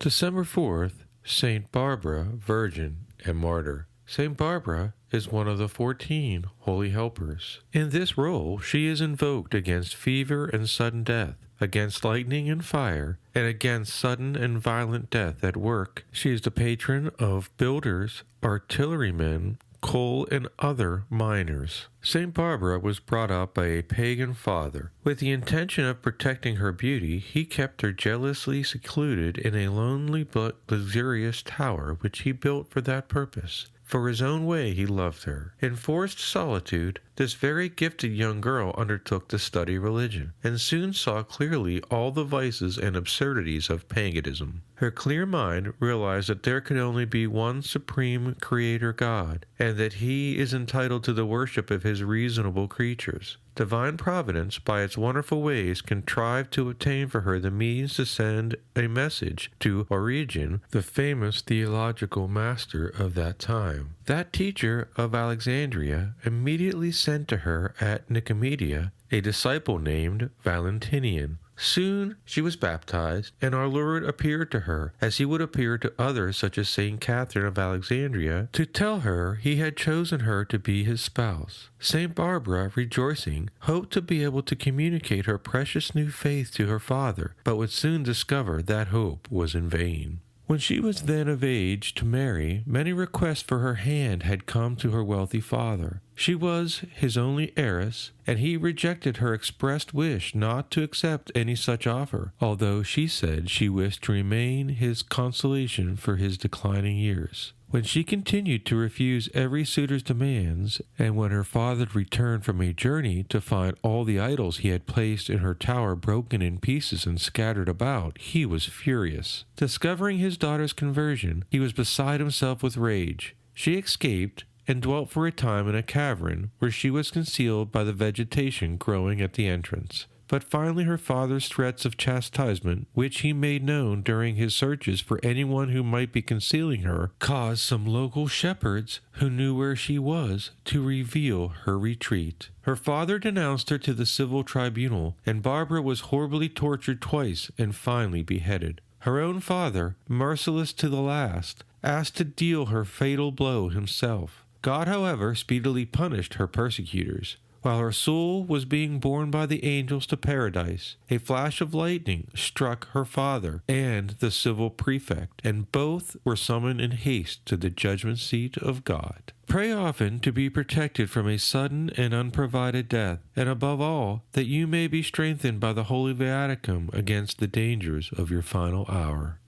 December 4th, Saint Barbara, Virgin and Martyr. Saint Barbara is one of the 14 holy helpers. In this role, she is invoked against fever and sudden death, against lightning and fire, and against sudden and violent death at work. She is the patron of builders, artillerymen, coal, and other miners. Saint Barbara was brought up by a pagan father. With the intention of protecting her beauty, he kept her jealously secluded in a lonely but luxurious tower which he built for that purpose. For his own way he loved her. In forced solitude, this very gifted young girl undertook to study religion, and soon saw clearly all the vices and absurdities of paganism. Her clear mind realized that there could only be one supreme creator God, and that he is entitled to the worship of his reasonable creatures. Divine Providence, by its wonderful ways, contrived to obtain for her the means to send a message to Origen, the famous theological master of that time. That teacher of Alexandria immediately sent to her at Nicomedia a disciple named Valentinian. Soon she was baptized, and our Lord appeared to her, as he would appear to others such as Saint Catherine of Alexandria, to tell her he had chosen her to be his spouse. Saint Barbara, rejoicing, hoped to be able to communicate her precious new faith to her father, but would soon discover that hope was in vain. When she was then of age to marry, many requests for her hand had come to her wealthy father. She was his only heiress, and he rejected her expressed wish not to accept any such offer, although she said she wished to remain his consolation for his declining years. When she continued to refuse every suitor's demands, and when her father returned from a journey to find all the idols he had placed in her tower broken in pieces and scattered about, he was furious. Discovering his daughter's conversion, he was beside himself with rage. She escaped, and dwelt for a time in a cavern, where she was concealed by the vegetation growing at the entrance. But finally her father's threats of chastisement, which he made known during his searches for anyone who might be concealing her, caused some local shepherds who knew where she was to reveal her retreat. Her father denounced her to the civil tribunal, and Barbara was horribly tortured twice and finally beheaded. Her own father, merciless to the last, asked to deal her fatal blow himself. God, however, speedily punished her persecutors. While her soul was being borne by the angels to paradise, a flash of lightning struck her father and the civil prefect, and both were summoned in haste to the judgment seat of God. Pray often to be protected from a sudden and unprovided death, and above all, that you may be strengthened by the Holy Viaticum against the dangers of your final hour.